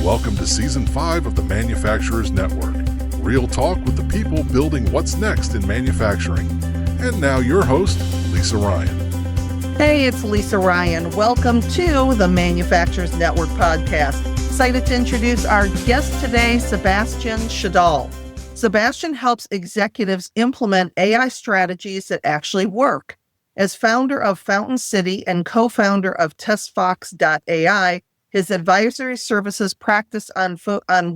Welcome to Season 5 of the Manufacturers Network. Real talk with the people building what's next in manufacturing. And now your host, Lisa Ryan. Hey, it's Lisa Ryan. Welcome to the Manufacturers Network podcast. Excited to introduce our guest today, Sebastian Chedal. Sebastian helps executives implement AI strategies that actually work. As founder of Fountain City and co-founder of TestFox.ai, his advisory services practice on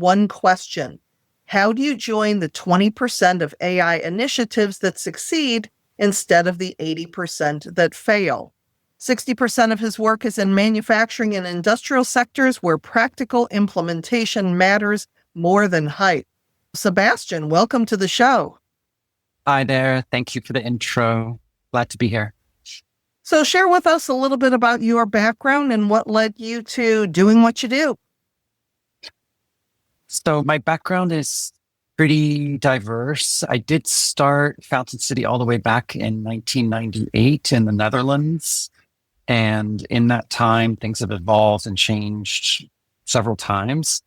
one question: how do you join the 20% of AI initiatives that succeed instead of the 80% that fail? 60% of his work is in manufacturing and industrial sectors where practical implementation matters more than hype. Sebastian, welcome to the show. Hi there. Thank you for the intro. Glad to be here. So share with us a little bit about your background and what led you to doing what you do. So my background is pretty diverse. I did start Fountain City all the way back in 1998 in the Netherlands. And in that time, things have evolved and changed several times.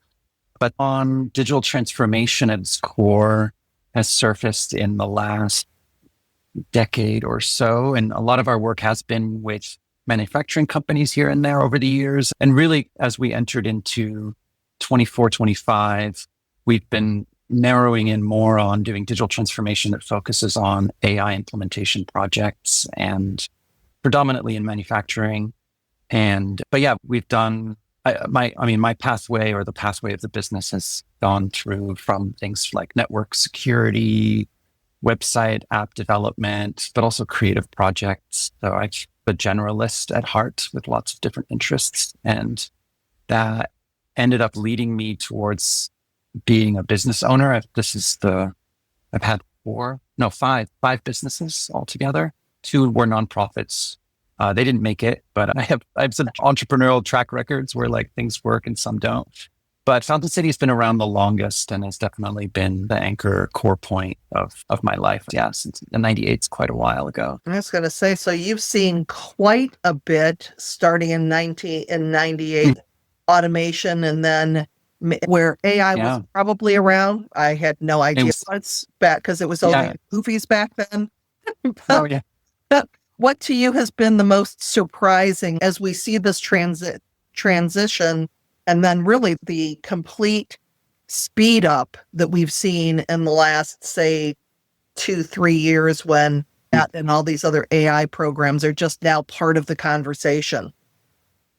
But on digital transformation at its core has surfaced in the last decade or so. And a lot of our work has been with manufacturing companies here and there over the years. And really, as we entered into 24, 25, we've been narrowing in more on doing digital transformation that focuses on AI implementation projects and predominantly in manufacturing. But yeah, we've done, my pathway or the pathway of the business has gone through from things like network security, website app development, but also creative projects. So I'm a generalist at heart with lots of different interests. And that ended up leading me towards being a business owner. I've had five businesses altogether. 2 were nonprofits. They didn't make it, but I have some entrepreneurial track records where like things work and some don't. But Fountain City has been around the longest and has definitely been the anchor core point of my life. Yeah, since 98 is quite a while ago. I was going to say, so you've seen quite a bit starting in 98 automation, and then where AI was probably around. I had no idea what's back because it was only movies back then. What to you has been the most surprising as we see this transition, and then really the complete speed up that we've seen in the last, say, 2-3 years when that and all these other AI programs are just now part of the conversation?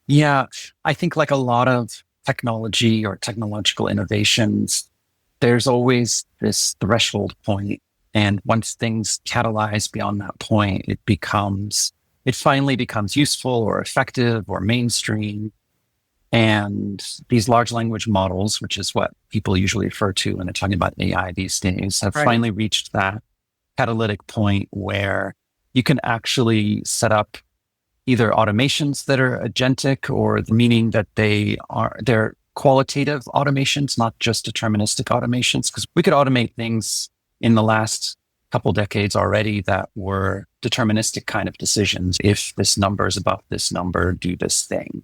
Yeah, I think like a lot of technology or technological innovations, there's always this threshold point. And once things catalyze beyond that point, it finally becomes useful or effective or mainstream. And these large language models, which is what people usually refer to when they're talking about AI these days, have finally reached that catalytic point where you can actually set up either automations that are agentic, or meaning that they're qualitative automations, not just deterministic automations, because we could automate things in the last couple decades already that were deterministic kind of decisions. If this number is above this number, do this thing.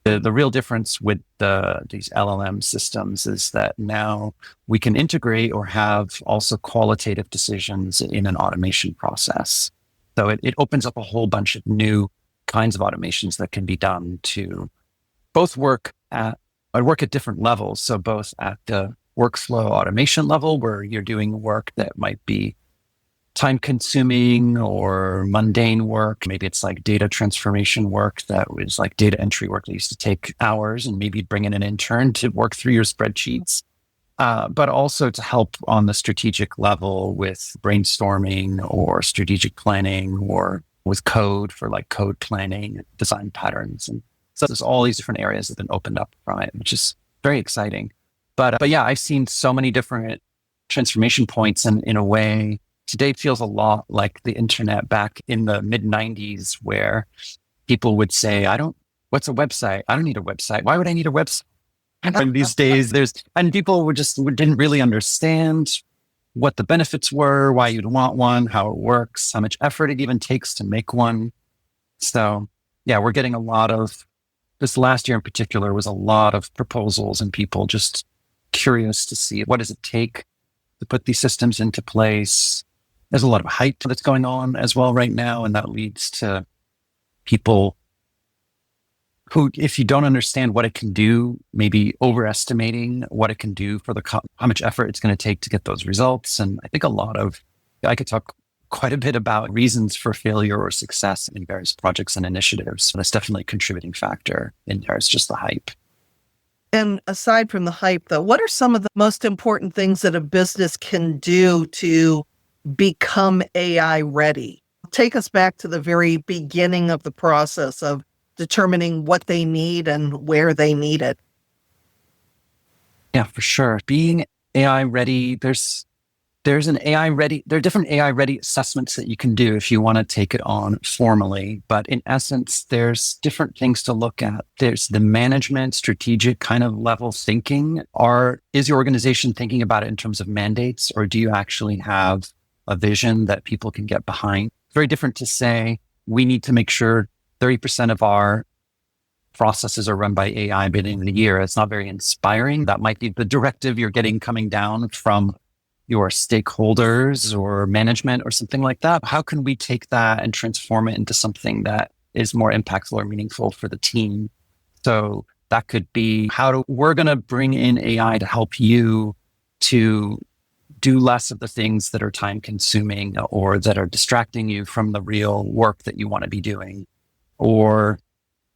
The real difference with these LLM systems is that now we can integrate or have also qualitative decisions in an automation process. So it opens up a whole bunch of new kinds of automations that can be done to both work at different levels. So both at the workflow automation level, where you're doing work that might be time consuming or mundane work. Maybe it's like data transformation work that was like data entry work that used to take hours, and maybe bring in an intern to work through your spreadsheets. But also to help on the strategic level with brainstorming or strategic planning, or with code for like code planning, design patterns. And so there's all these different areas that have been opened up from it, which is very exciting. But yeah, I've seen so many different transformation points, and in a way, today feels a lot like the internet back in the mid-90s, where people would say, what's a website? I don't need a website. Why would I need a website? And these days people didn't really understand what the benefits were, why you'd want one, how it works, how much effort it even takes to make one. So yeah, we're getting a lot of this last year in particular was a lot of proposals and people just curious to see what does it take to put these systems into place. There's a lot of hype that's going on as well right now. And that leads to people who, if you don't understand what it can do, maybe overestimating what it can do for how much effort it's going to take to get those results. And I think I could talk quite a bit about reasons for failure or success in various projects and initiatives. That's definitely a contributing factor in there. It's just the hype. And aside from the hype, though, what are some of the most important things that a business can do to become AI ready? Take us back to the very beginning of the process of determining what they need and where they need it. Yeah, for sure. Being AI ready, there are different AI ready assessments that you can do if you want to take it on formally. But in essence, there's different things to look at. There's the management, strategic kind of level thinking. Is your organization thinking about it in terms of mandates, or do you actually have a vision that people can get behind? It's very different to say, we need to make sure 30% of our processes are run by AI by the end of the year. It's not very inspiring. That might be the directive you're getting coming down from your stakeholders or management or something like that. How can we take that and transform it into something that is more impactful or meaningful for the team? So that could be we're going to bring in AI to help you to do less of the things that are time consuming or that are distracting you from the real work that you want to be doing. Or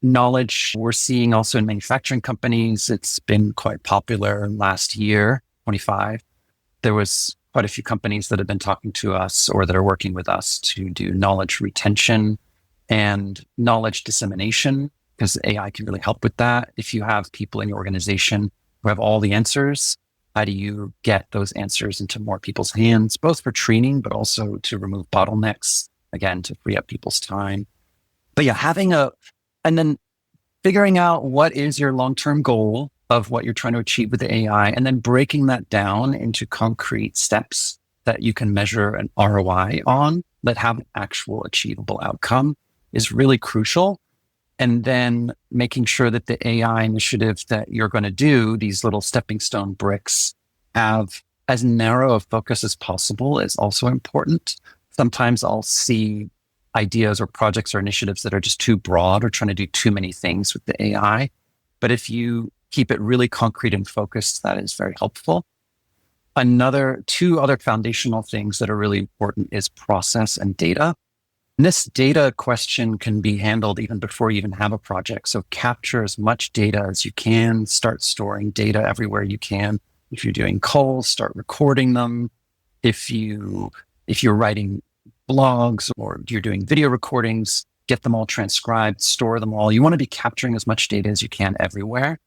knowledge we're seeing also in manufacturing companies. It's been quite popular last year, 25. There was quite a few companies that have been talking to us or that are working with us to do knowledge retention and knowledge dissemination, because AI can really help with that. If you have people in your organization who have all the answers, how do you get those answers into more people's hands, both for training, but also to remove bottlenecks, again, to free up people's time. But yeah, and then figuring out what is your long-term goal of what you're trying to achieve with the AI, and then breaking that down into concrete steps that you can measure an ROI on that have an actual achievable outcome is really crucial. And then making sure that the AI initiative that you're going to do, these little stepping stone bricks, have as narrow a focus as possible is also important. Sometimes I'll see ideas or projects or initiatives that are just too broad or trying to do too many things with the AI. But if you keep it really concrete and focused, that is very helpful. Two other foundational things that are really important is process and data. And this data question can be handled even before you even have a project. So capture as much data as you can, start storing data everywhere you can. If you're doing calls, start recording them. If you're writing blogs or you're doing video recordings, get them all transcribed, store them all. You want to be capturing as much data as you can everywhere.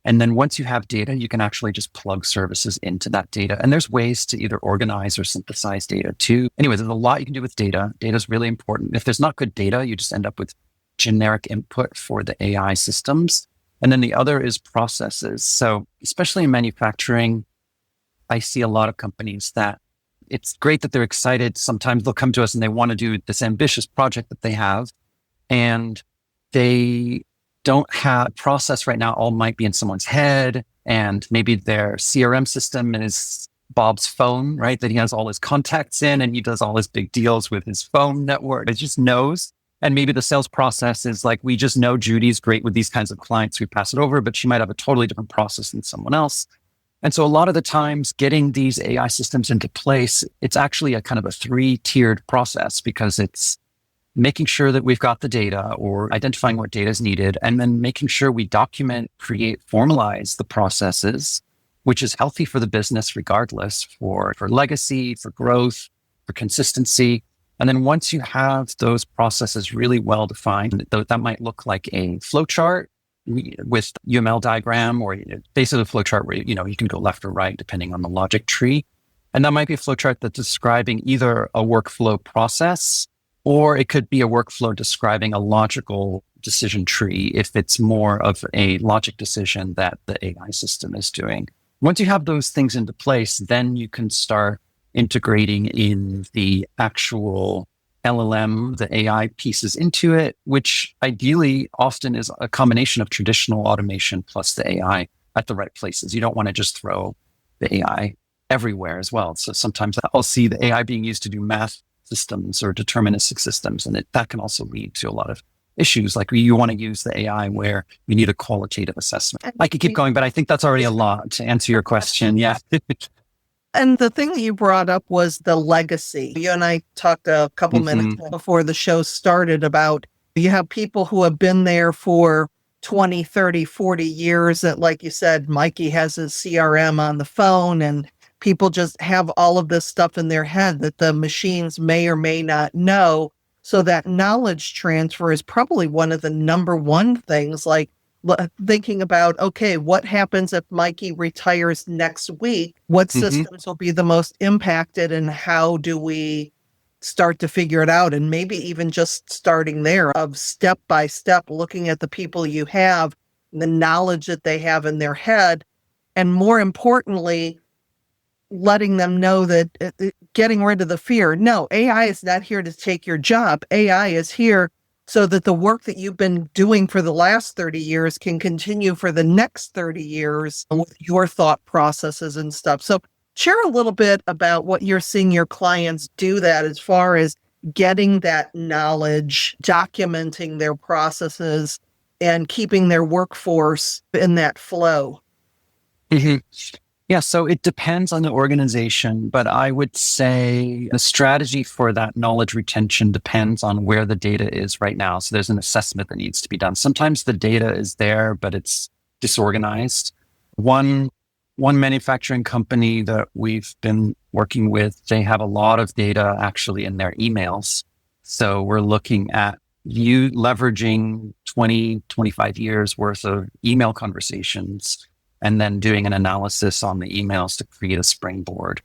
And then once you have data, you can actually just plug services into that data. And there's ways to either organize or synthesize data too. Anyway, there's a lot you can do with data. Data is really important. If there's not good data, you just end up with generic input for the AI systems. And then the other is processes. So especially in manufacturing, I see a lot of companies that it's great that they're excited. Sometimes they'll come to us and they want to do this ambitious project that they have, and they don't have a process right now. All might be in someone's head, and maybe their CRM system is Bob's phone, right? That he has all his contacts in and he does all his big deals with his phone network. It just knows. And maybe the sales process is like, we just know Judy's great with these kinds of clients. We pass it over, but she might have a totally different process than someone else. And so a lot of the times getting these AI systems into place, it's actually a kind of a 3-tiered process, because it's making sure that we've got the data or identifying what data is needed, and then making sure we document, create, formalize the processes, which is healthy for the business regardless, for legacy, for growth, for consistency. And then once you have those processes really well defined, that might look like a flow chart with UML diagram, or basically a flow chart where you can go left or right depending on the logic tree. And that might be a flow chart that's describing either a workflow process, or it could be a workflow describing a logical decision tree if it's more of a logic decision that the AI system is doing. Once you have those things into place, then you can start integrating in the actual LLM, the AI pieces into it, which ideally often is a combination of traditional automation plus the AI at the right places. You don't want to just throw the AI everywhere as well. So sometimes I'll see the AI being used to do math systems or deterministic systems, and that can also lead to a lot of issues. Like you want to use the AI where you need a qualitative assessment. I could keep going, but I think that's already a lot to answer your question. Yeah. And the thing that you brought up was the legacy. You and I talked a couple minutes before the show started about you have people who have been there for 20, 30, 40 years that, like you said, Mikey has his CRM on the phone and people just have all of this stuff in their head that the machines may or may not know. So that knowledge transfer is probably one of the number one things, like thinking about, okay, what happens if Mikey retires next week? What systems will be the most impacted and how do we start to figure it out? And maybe even just starting there of step by step, looking at the people you have, the knowledge that they have in their head, and more importantly, letting them know that getting rid of the fear. No, AI is not here to take your job. AI is here so that the work that you've been doing for the last 30 years can continue for the next 30 years with your thought processes and stuff. So share a little bit about what you're seeing your clients do that as far as getting that knowledge, documenting their processes, and keeping their workforce in that flow. Yeah, so it depends on the organization, but I would say the strategy for that knowledge retention depends on where the data is right now. So there's an assessment that needs to be done. Sometimes the data is there, but it's disorganized. One manufacturing company that we've been working with, they have a lot of data actually in their emails. So we're looking at you leveraging 20, 25 years worth of email conversations and then doing an analysis on the emails to create a springboard.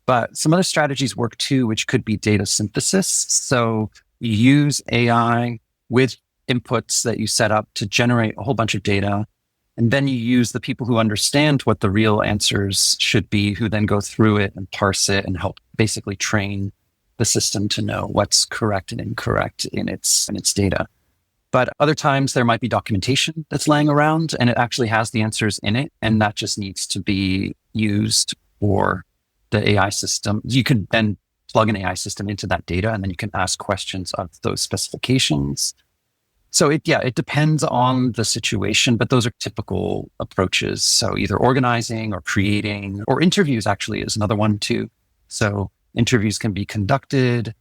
But some other strategies work too, which could be data synthesis. So you use AI with inputs that you set up to generate a whole bunch of data. And then you use the people who understand what the real answers should be, who then go through it and parse it and help basically train the system to know what's correct and incorrect in its data. But other times there might be documentation that's laying around and it actually has the answers in it. And that just needs to be used for the AI system. You can then plug an AI system into that data and then you can ask questions of those specifications. So it depends on the situation, but those are typical approaches. So either organizing or creating, or interviews actually is another one too. So interviews can be conducted.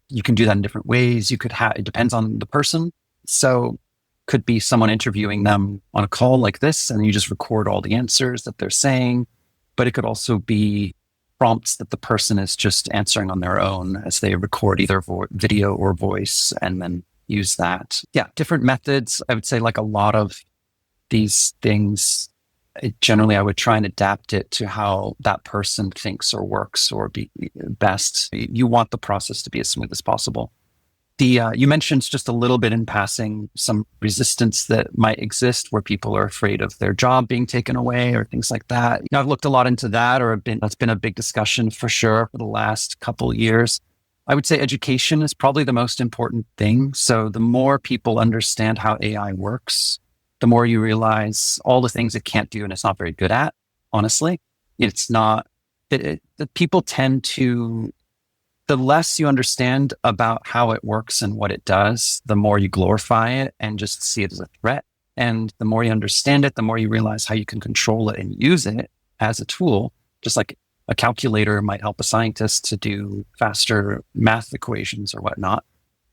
You can do that in different ways. It depends on the person. So could be someone interviewing them on a call like this, and you just record all the answers that they're saying. But it could also be prompts that the person is just answering on their own as they record either video or voice and then use that. Yeah, different methods. I would say like a lot of these things, generally I would try and adapt it to how that person thinks or works or be best. You want the process to be as smooth as possible. You mentioned just a little bit in passing some resistance that might exist where people are afraid of their job being taken away or things like that. I've looked a lot into that, that's been a big discussion for sure for the last couple of years. I would say education is probably the most important thing. So the more people understand how AI works, the more you realize all the things it can't do and it's not very good at, honestly. It's not, the people tend to, the less you understand about how it works and what it does, the more you glorify it and just see it as a threat. And the more you understand it, the more you realize how you can control it and use it as a tool, just like a calculator might help a scientist to do faster math equations or whatnot.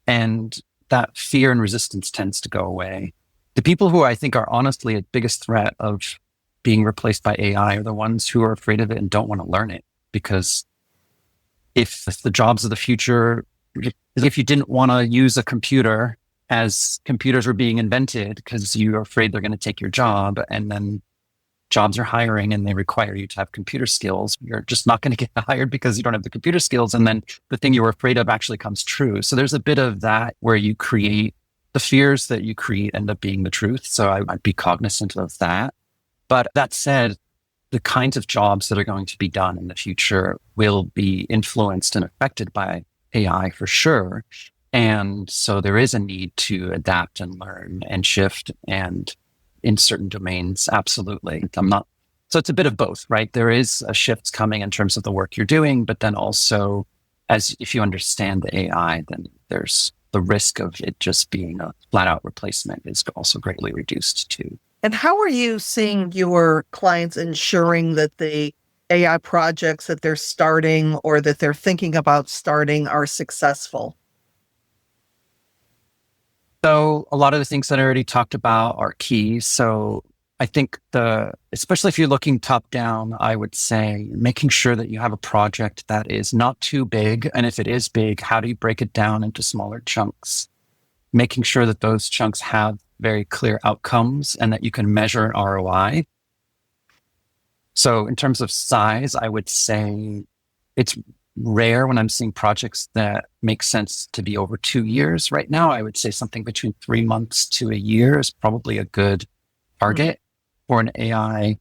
And that fear and resistance tends to go away. The people who I think are honestly the biggest threat of being replaced by AI are the ones who are afraid of it and don't want to learn it. Because if the jobs of the future, if you didn't want to use a computer as computers were being invented because you're afraid they're going to take your job, and then jobs are hiring and they require you to have computer skills, you're just not going to get hired because you don't have the computer skills. And then the thing you were afraid of actually comes true. So there's a bit of that where you create the fears that you create end up being the truth. So I'd be cognizant of that. But that said, the kinds of jobs that are going to be done in the future will be influenced and affected by AI for sure. And so there is a need to adapt and learn and shift, and in certain domains, absolutely. So it's a bit of both, right? There is a shift coming in terms of the work you're doing, but then also if you understand the AI, then there's the risk of it just being a flat out replacement is also greatly reduced too. And how are you seeing your clients ensuring that the AI projects that they're starting or that they're thinking about starting are successful? So a lot of the things that I already talked about are key. So I think especially if you're looking top down, I would say making sure that you have a project that is not too big. And if it is big, how do you break it down into smaller chunks? Making sure that those chunks have very clear outcomes and that you can measure an ROI. So in terms of size, I would say it's rare when I'm seeing projects that make sense to be over 2 years. Right now, I would say something between 3 months to a year is probably a good target for an AI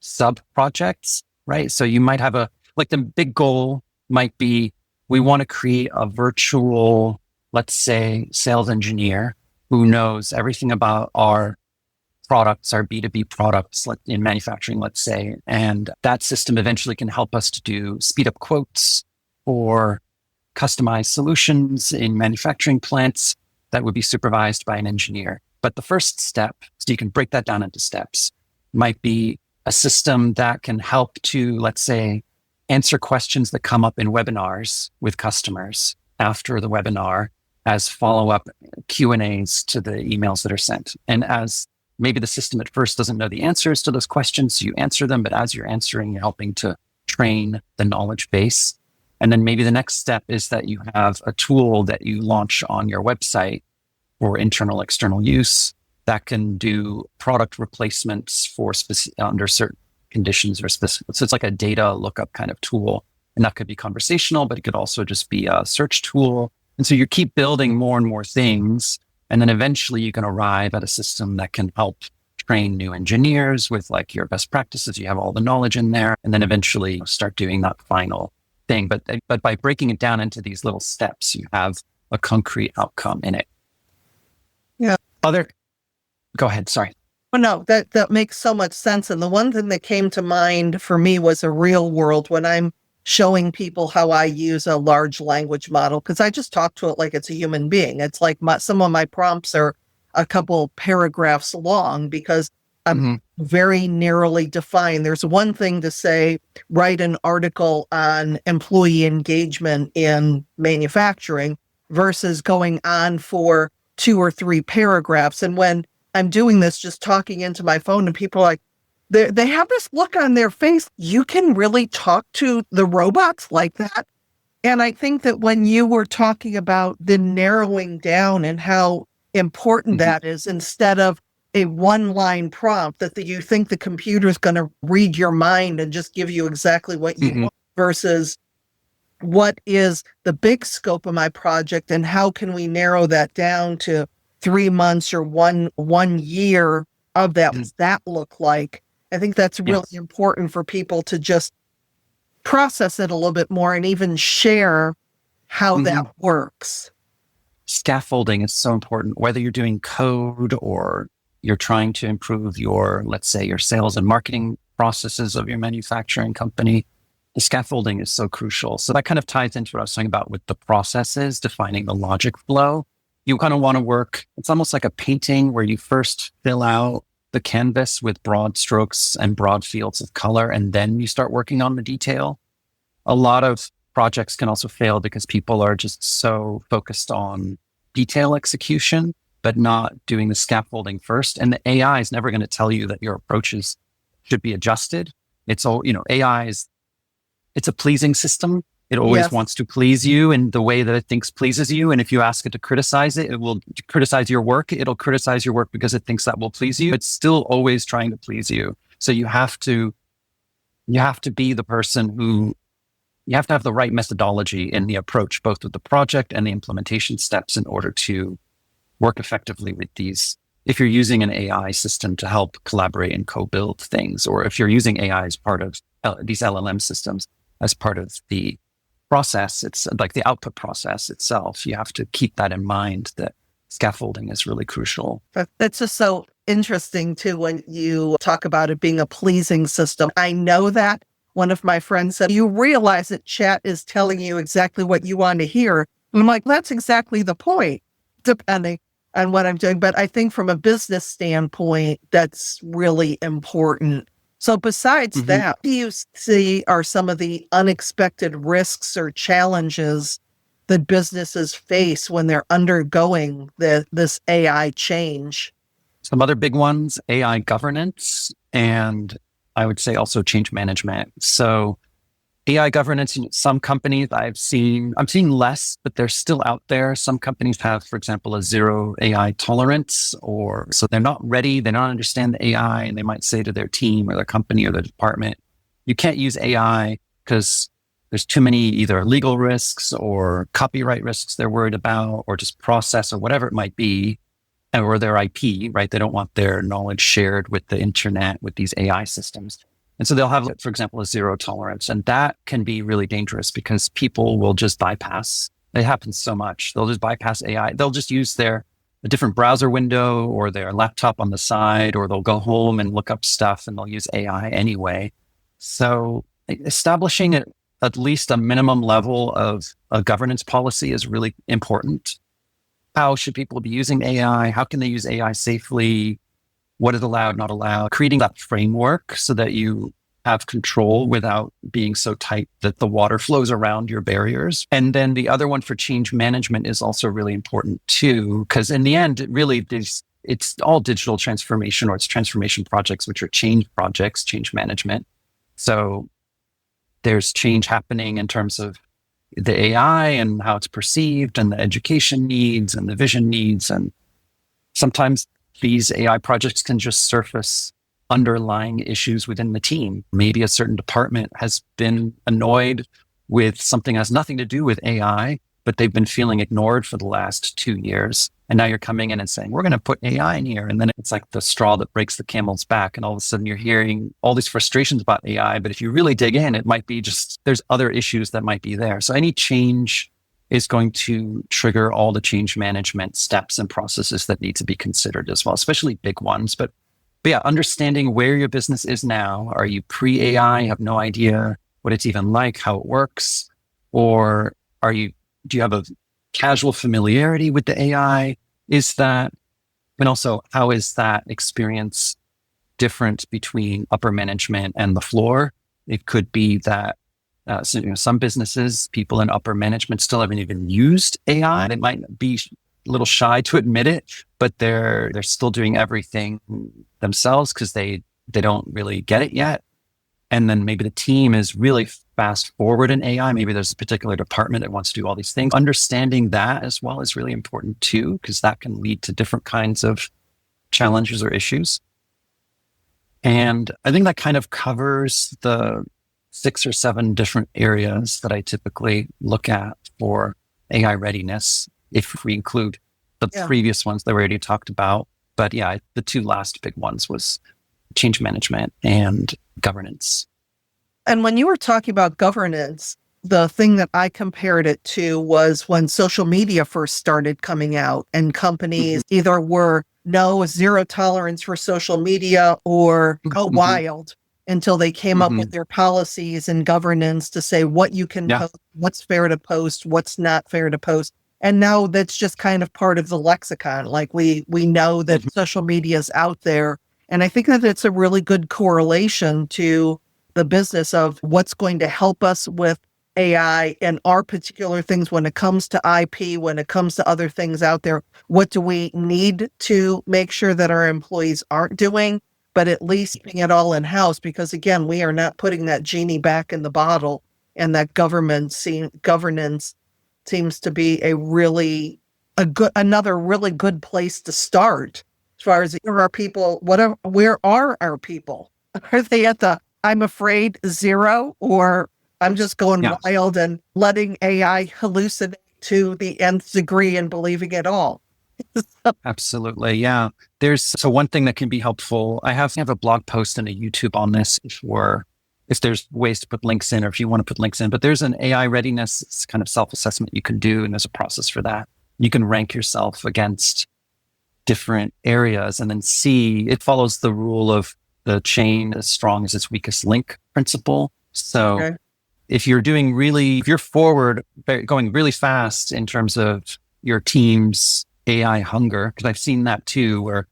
sub projects, right? So you might have the big goal might be, we want to create a virtual, let's say, sales engineer who knows everything about our products, our B2B products, like in manufacturing, let's say. And that system eventually can help us to speed up quotes or customized solutions in manufacturing plants that would be supervised by an engineer. But the first step, so you can break that down into steps, might be a system that can help to, let's say, answer questions that come up in webinars with customers after the webinar as follow-up Q&As to the emails that are sent. And as maybe the system at first doesn't know the answers to those questions, so you answer them, but as you're answering, you're helping to train the knowledge base. And then maybe the next step is that you have a tool that you launch on your website for internal, external use that can do product replacements for under certain conditions or specific. So it's like a data lookup kind of tool. And that could be conversational, but it could also just be a search tool. And so you keep building more and more things. And then eventually you can arrive at a system that can help train new engineers with like your best practices. You have all the knowledge in there, and then eventually start doing that final thing. But by breaking it down into these little steps, you have a concrete outcome in it. Yeah. Go ahead. Sorry. Well, no, that makes so much sense. And the one thing that came to mind for me was a real world when I'm showing people how I use a large language model, because I just talk to it like it's a human being. It's like some of my prompts are a couple paragraphs long because I'm very narrowly defined. There's one thing to say, write an article on employee engagement in manufacturing versus going on for 2 or 3 paragraphs. And when I'm doing this, just talking into my phone, and people are like, they have this look on their face. You can really talk to the robots like that. And I think that when you were talking about the narrowing down and how important that is, instead of a one-line prompt that you think the computer is going to read your mind and just give you exactly what you want, versus what is the big scope of my project and how can we narrow that down to 3 months or one year of that. What's that look like? I think that's really important for people to just process it a little bit more and even share how that works. Scaffolding is so important, whether you're doing code or you're trying to improve your, let's say, your sales and marketing processes of your manufacturing company. The scaffolding is so crucial. So that kind of ties into what I was talking about with the processes, defining the logic flow. You kind of want to work, it's almost like a painting where you first fill out the canvas with broad strokes and broad fields of color, and then you start working on the detail. A lot of projects can also fail because people are just so focused on detail execution, but not doing the scaffolding first. And the AI is never going to tell you that your approaches should be adjusted. It's all, AI it's a pleasing system. It always wants to please you in the way that it thinks pleases you. And if you ask it to criticize it, it will criticize your work. It'll criticize your work because it thinks that will please you. It's still always trying to please you. So you have to be the person who, you have to have the right methodology in the approach, both with the project and the implementation steps in order to work effectively with these. If you're using an AI system to help collaborate and co-build things, or if you're using AI as part of these LLM systems as part of the process, it's like the output process itself. You have to keep that in mind, that scaffolding is really crucial. That's just so interesting too, when you talk about it being a pleasing system. I know that one of my friends said, you realize that chat is telling you exactly what you want to hear. And I'm like, that's exactly the point, depending on what I'm doing. But I think from a business standpoint, that's really important. So besides that, what do you see are some of the unexpected risks or challenges that businesses face when they're undergoing this AI change? Some other big ones, AI governance, and I would say also change management. So AI governance, some companies I'm seeing less, but they're still out there. Some companies have, for example, a zero AI tolerance, or so they're not ready, they don't understand the AI, and they might say to their team or their company or their department, you can't use AI because there's too many either legal risks or copyright risks they're worried about, or just process or whatever it might be, or their IP, right? They don't want their knowledge shared with the internet, with these AI systems. And so they'll have, for example, a zero tolerance. And that can be really dangerous because people will just bypass. It happens so much. They'll just bypass AI. They'll just use a different browser window or their laptop on the side, or they'll go home and look up stuff and they'll use AI anyway. So establishing at least a minimum level of a governance policy is really important. How should people be using AI? How can they use AI safely? What is allowed, not allowed? Creating that framework so that you have control without being so tight that the water flows around your barriers. And then the other one for change management is also really important too, because in the end, it's all digital transformation, or it's transformation projects, which are change projects, change management. So there's change happening in terms of the AI and how it's perceived, and the education needs and the vision needs. And sometimes these AI projects can just surface underlying issues within the team. Maybe a certain department has been annoyed with something that has nothing to do with AI, but they've been feeling ignored for the last 2 years. And now you're coming in and saying, we're going to put AI in here. And then it's like the straw that breaks the camel's back. And all of a sudden you're hearing all these frustrations about AI. But if you really dig in, it might be just, there's other issues that might be there. So any change is going to trigger all the change management steps and processes that need to be considered as well, especially big ones. But yeah, understanding where your business is now. Are you pre-AI, have no idea what it's even like, how it works? Or do you have a casual familiarity with the AI? And also, how is that experience different between upper management and the floor? It could be that some businesses, people in upper management still haven't even used AI. They might be a little shy to admit it, but they're still doing everything themselves because they don't really get it yet. And then maybe the team is really fast forward in AI. Maybe there's a particular department that wants to do all these things. Understanding that as well is really important too, because that can lead to different kinds of challenges or issues. And I think that kind of covers the 6 or 7 different areas that I typically look at for AI readiness, if we include the previous ones that we already talked about. But yeah, the 2 last big ones was change management and governance. And when you were talking about governance, the thing that I compared it to was when social media first started coming out, and companies either were zero tolerance for social media or go wild until they came up with their policies and governance to say what you can post, what's fair to post, what's not fair to post. And now that's just kind of part of the lexicon. Like we know that social media is out there. And I think that it's a really good correlation to the business of what's going to help us with AI and our particular things when it comes to IP, when it comes to other things out there. What do we need to make sure that our employees aren't doing, but at least keeping it all in-house? Because again, we are not putting that genie back in the bottle, and that governance seems to be another really good place to start. As far as where are people, where are our people? Are they at the I'm afraid 0, or I'm just going wild and letting AI hallucinate to the nth degree and believing it all? Absolutely. Yeah. So one thing that can be helpful, I have a blog post and a YouTube on this for if there's ways to put links in or if you want to put links in, but there's an AI readiness kind of self-assessment you can do. And there's a process for that. You can rank yourself against different areas and then see, it follows the rule of the chain as strong as its weakest link principle. So if you're forward, going really fast in terms of your team's AI hunger, because I've seen that too, where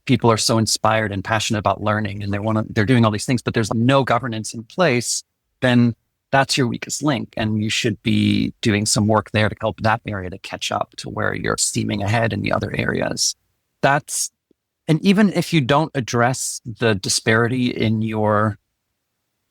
people are so inspired and passionate about learning and they're doing all these things, but there's no governance in place, then that's your weakest link. And you should be doing some work there to help that area to catch up to where you're steaming ahead in the other areas. And even if you don't address the disparity in your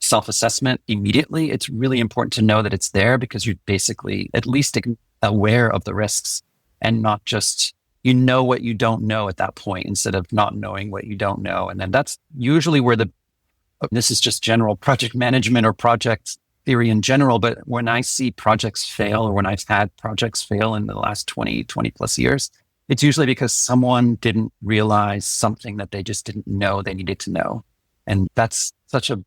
self-assessment immediately, it's really important to know that it's there, because you're basically at least aware of the risks and not just, what you don't know at that point instead of not knowing what you don't know. And then that's usually where this is just general project management or project theory in general. But when I see projects fail, or when I've had projects fail in the last 20 plus years, it's usually because someone didn't realize something that they just didn't know they needed to know. And that's such an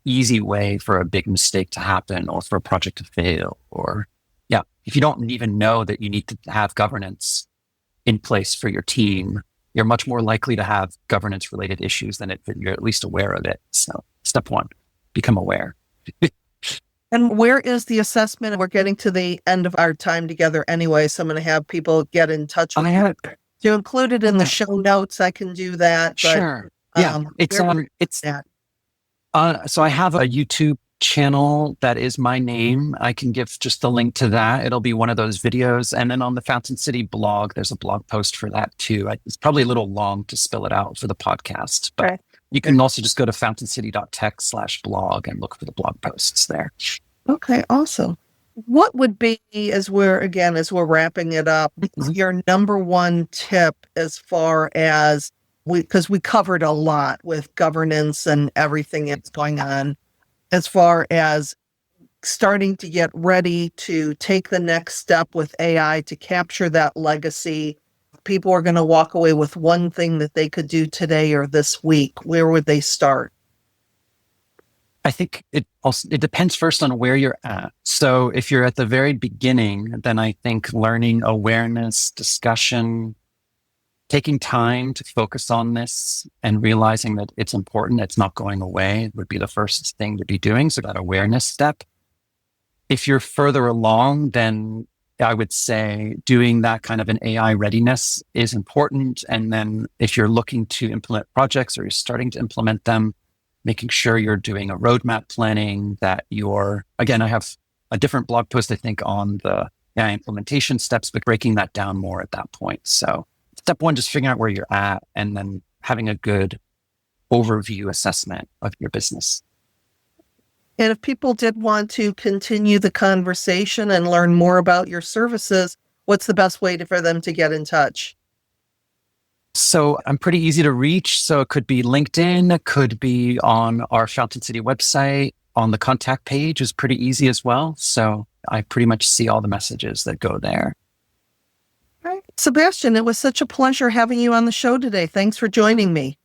easy way for a big mistake to happen, or for a project to fail, or if you don't even know that you need to have governance in place for your team, you're much more likely to have governance related issues than if you're at least aware of it. So step one, become aware. And where is the assessment? We're getting to the end of our time together anyway, so I'm going to have people get in touch with you. To include it in the show notes, I can do that. But, sure. So I have a YouTube channel that is my name. I can give just the link to that. It'll be one of those videos. And then on the Fountain City blog, there's a blog post for that too. It's probably a little long to spell it out for the podcast, but you can also just go to fountaincity.tech/blog and look for the blog posts there. Okay, awesome. What would be, as we're wrapping it up, your number one tip as far as, because we covered a lot with governance and everything that's going on, as far as starting to get ready to take the next step with AI to capture that legacy? People are going to walk away with one thing that they could do today or this week. Where would they start? I think it depends first on where you're at. So if you're at the very beginning, then I think learning, awareness, discussion, taking time to focus on this and realizing that it's important, it's not going away, would be the first thing to be doing. So that awareness step. If you're further along, then I would say doing that kind of an AI readiness is important. And then if you're looking to implement projects or you're starting to implement them, making sure you're doing a roadmap planning, that again, I have a different blog post, I think, on the AI implementation steps, but breaking that down more at that point. So step one, just figuring out where you're at and then having a good overview assessment of your business. And if people did want to continue the conversation and learn more about your services, what's the best way for them to get in touch? So I'm pretty easy to reach. So it could be LinkedIn, it could be on our Fountain City website, on the contact page is pretty easy as well. So I pretty much see all the messages that go there. All right. Sebastian, it was such a pleasure having you on the show today. Thanks for joining me.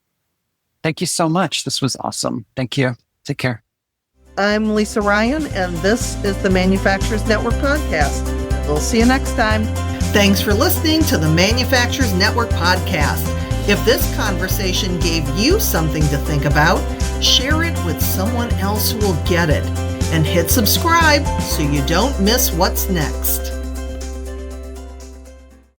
Thank you so much. This was awesome. Thank you. Take care. I'm Lisa Ryan, and this is the Manufacturers Network podcast. We'll see you next time. Thanks for listening to the Manufacturers Network podcast. If this conversation gave you something to think about, share it with someone else who will get it. And hit subscribe so you don't miss what's next.